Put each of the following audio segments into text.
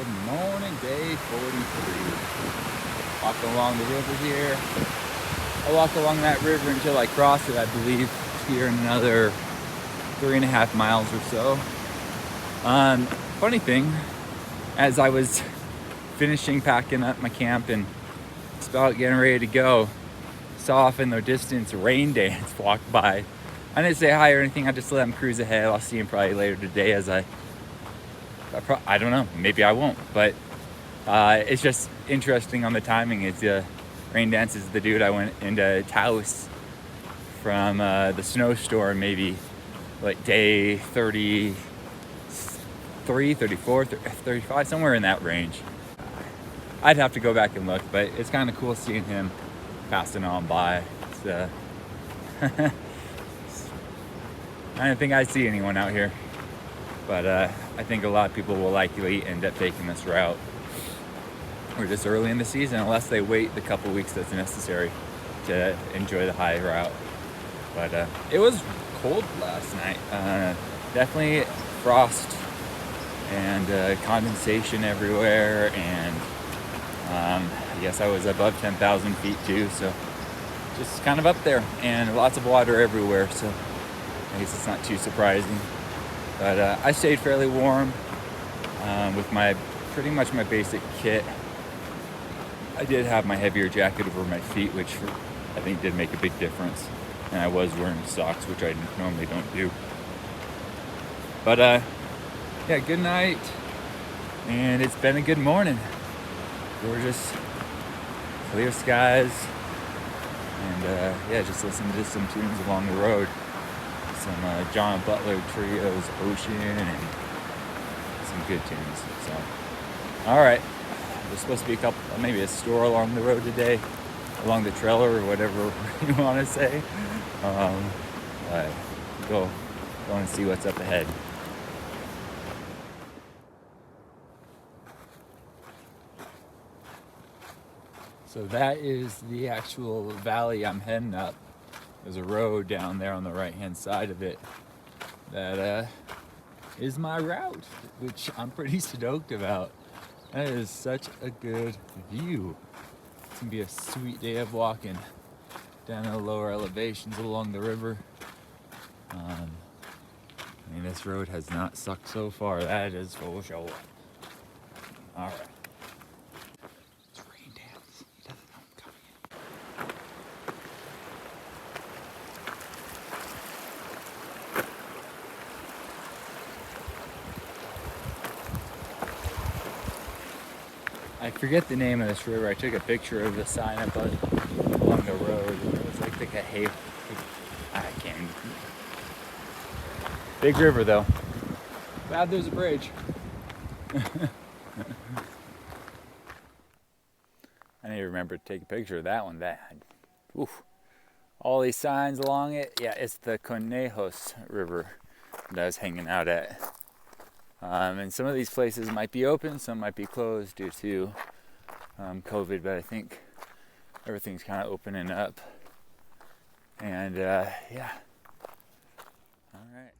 Good morning, day 43. Walking along the river here. I walk along that river until I cross it, I believe, here in another 3.5 miles or so. Funny thing, as I was finishing packing up my camp and just about getting ready to go, saw off in the distance Rain Dance walk by. I didn't say hi or anything, I just let him cruise ahead. I'll see him probably later today as I don't know, maybe I won't, but it's just interesting on the timing. It's Rain Dance is the dude I went into Taos from the snowstorm, maybe like day 33, 34, 35, somewhere in that range. I'd have to go back and look, but it's kind of cool seeing him passing on by. It's, I don't think I see anyone out here, but I think a lot of people will likely end up taking this route. We're just early in the season, unless they wait the couple weeks that's necessary to enjoy the high route. But it was cold last night. Definitely frost and condensation everywhere, and I guess I was above 10,000 feet too, so just kind of up there, and lots of water everywhere, so I guess it's not too surprising. But I stayed fairly warm with pretty much my basic kit. I did have my heavier jacket over my feet, which I think did make a big difference. And I was wearing socks, which I normally don't do. But yeah, good night. And it's been a good morning. Gorgeous, clear skies. And yeah, just listening to some tunes along the road. Some John Butler Trio's Ocean and some good tunes. So, all right. There's supposed to be maybe a store along the road today, along the trailer or whatever you want to say. Go and see what's up ahead. So that is the actual valley I'm heading up. There's a road down there on the right-hand side of it that is my route, which I'm pretty stoked about. That is such a good view. It's gonna be a sweet day of walking down the lower elevations along the river. I mean, this road has not sucked so far, that is for sure. All right. It's Rain Dance. He doesn't know I'm coming in. I forget the name of this river. I took a picture of the sign up along the road. It was like a hay. I can't. Big river though. Glad there's a bridge. I need to remember to take a picture of that one. Oof. All these signs along it. Yeah, it's the Conejos River that I was hanging out at. And some of these places might be open, some might be closed due to COVID, but I think everything's kind of opening up. And yeah. All right.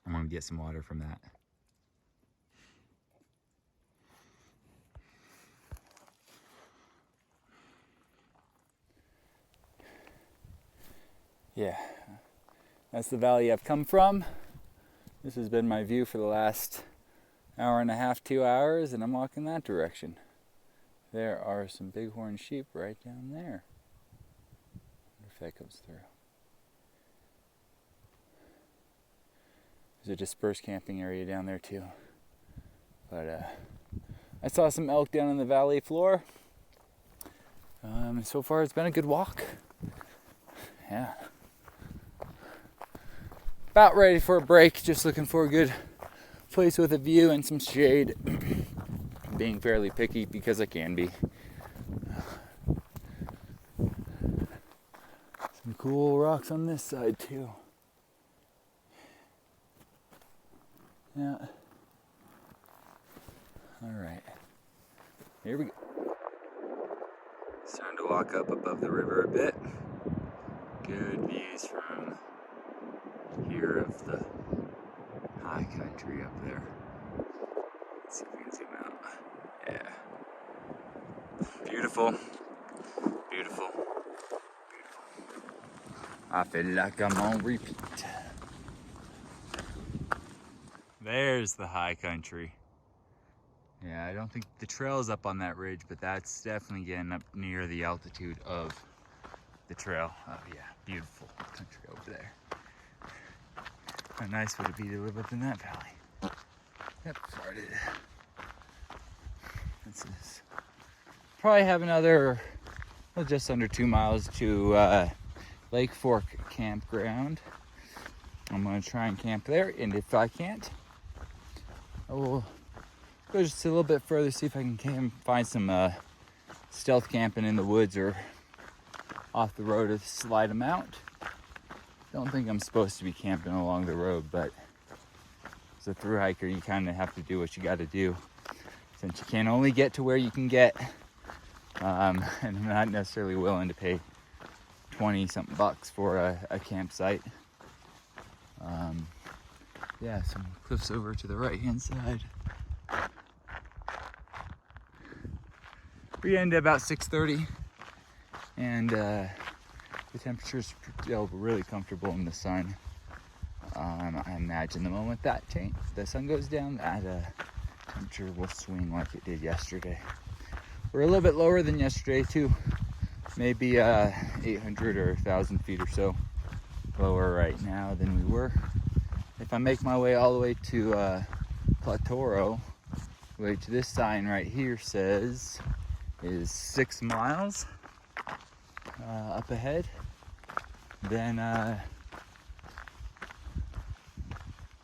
I'm gonna get some water from that. Yeah, that's the valley I've come from. This has been my view for the last hour and a half, 2 hours, and I'm walking that direction. There are some bighorn sheep right down there. I wonder if that comes through. There's a dispersed camping area down there too. But I saw some elk down on the valley floor. So far it's been a good walk. Yeah. About ready for a break, just looking for a good place with a view and some shade. Being fairly picky because I can be. Some cool rocks on this side too. Yeah. All right, here we go. It's time to walk up above the river a bit. Good views from here of the high country up there. Let's see if we can zoom out. Yeah. Beautiful. Beautiful. Beautiful. I feel like I'm on repeat. There's the high country. Yeah, I don't think the trail's up on that ridge, but that's definitely getting up near the altitude of the trail. Oh yeah, beautiful country over there. How nice would it be to live up in that valley? Yep, farted. This is probably have another, well, just under 2 miles to Lake Fork campground. I'm gonna try and camp there, and if I can't, I will go just a little bit further, see if I can find some stealth camping in the woods or off the road to slide them out. Don't think I'm supposed to be camping along the road, but as a thru hiker, you kind of have to do what you got to do, since you can only get to where you can get, and I'm not necessarily willing to pay 20 something bucks for a campsite. Yeah, some cliffs over to the right hand side. We end at about 6:30, and the temperature's still really comfortable in the sun. I imagine the moment that the sun goes down, that temperature will swing like it did yesterday. We're a little bit lower than yesterday too, maybe 800 or 1,000 feet or so lower right now than we were. If I make my way all the way to Platoro, which this sign right here says is 6 miles up ahead, then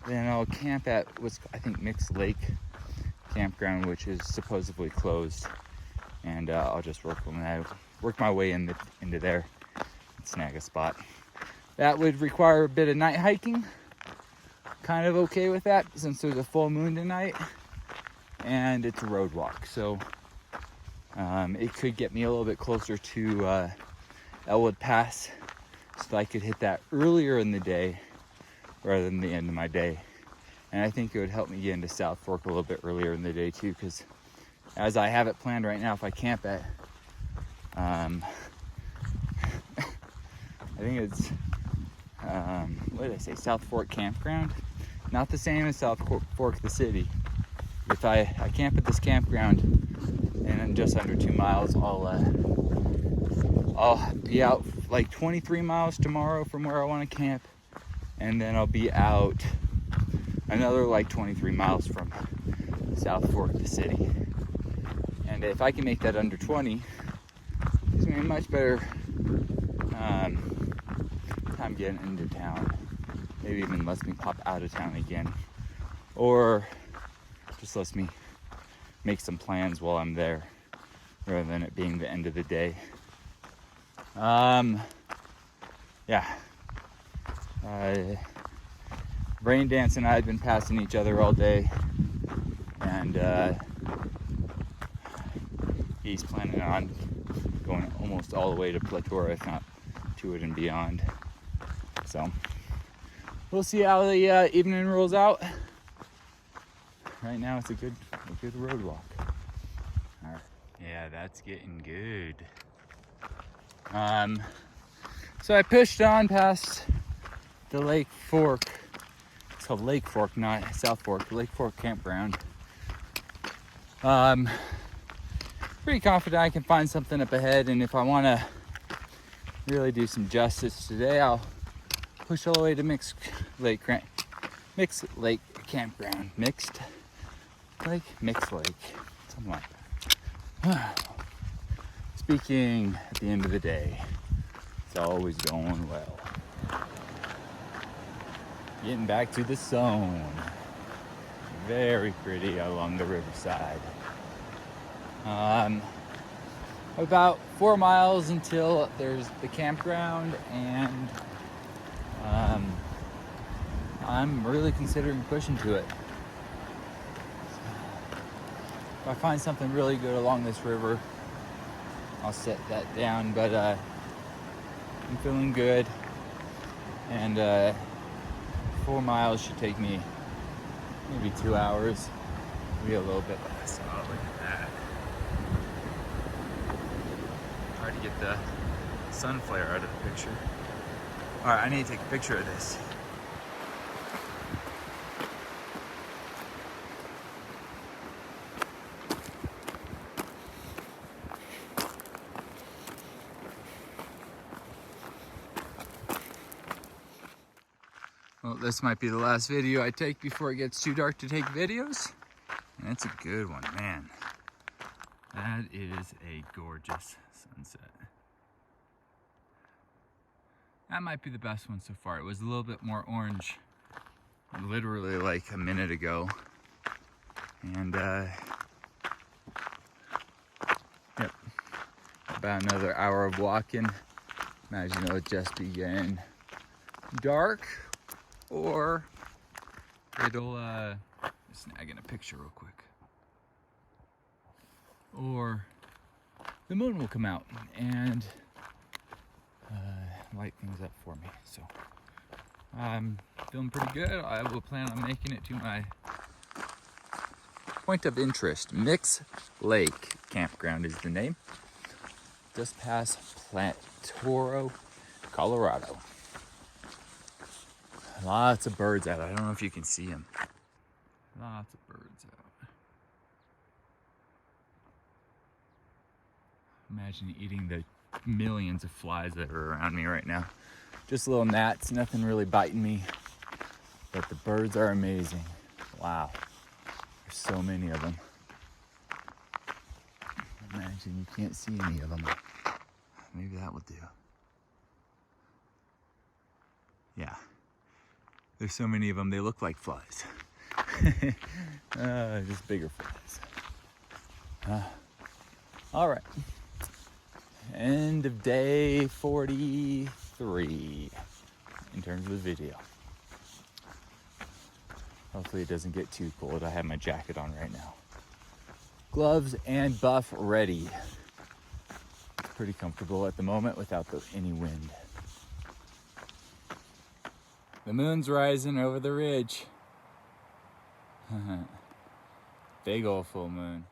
I'll camp at what's, I think, Mixed Lake campground, which is supposedly closed, and I'll just work my way into there and snag a spot. That would require a bit of night hiking. Kind of okay with that since there's a full moon tonight and it's a road walk, so it could get me a little bit closer to Elwood Pass, so I could hit that earlier in the day rather than the end of my day. And I think it would help me get into South Fork a little bit earlier in the day too, because as I have it planned right now, if I camp at I think it's what did I say, South Fork campground, not the same as South Fork the city. If I camp at this campground and in just under 2 miles, I'll be out like 23 miles tomorrow from where I want to camp, and then I'll be out another like 23 miles from South Fork the city. And if I can make that under 20, it gives me a much better time getting into town. Maybe even lets me pop out of town again, or just lets me make some plans while I'm there rather than it being the end of the day. Raindance and I had been passing each other all day, and he's planning on going almost all the way to Platoro, if not to it and beyond. So we'll see how the evening rolls out. Right now it's a good road walk. All right. Yeah, that's getting good. So I pushed on past the Lake Fork. It's called Lake Fork, not South Fork. Lake Fork campground. Pretty confident I can find something up ahead, and if I want to really do some justice today, I'll push all the way to Mixed Lake campground. Mixed Lake, something like that. Speaking at the end of the day, it's always going well. Getting back to the zone. Very pretty along the riverside. About 4 miles until there's the campground, and I'm really considering pushing to it. I find something really good along this river, I'll set that down, but I'm feeling good, and 4 miles should take me maybe 2 hours, maybe a little bit less. Oh, look at that. Hard to get the sun flare out of the picture. All right, I need to take a picture of this. Well, this might be the last video I take before it gets too dark to take videos. And it's a good one, man. That is a gorgeous sunset. That might be the best one so far. It was a little bit more orange literally like a minute ago. And yep, about another hour of walking. Imagine it'll just be getting dark, or it'll just snagging a picture real quick, or the moon will come out and light things up for me. So I'm feeling pretty good. I will plan on making it to my point of interest. Mix Lake Campground is the name, just past Platoro, Colorado. Lots of birds out. I don't know if you can see them. Lots of birds out. Imagine eating the millions of flies that are around me right now. Just little gnats, nothing really biting me, but the birds are amazing. Wow, there's so many of them. Imagine you can't see any of them. Maybe that will do. Yeah, there's so many of them, they look like flies. Just bigger flies. All right. End of day 43 in terms of the video. Hopefully it doesn't get too cold. I have my jacket on right now. Gloves and buff ready. It's pretty comfortable at the moment without any wind. The moon's rising over the ridge. Big old full moon.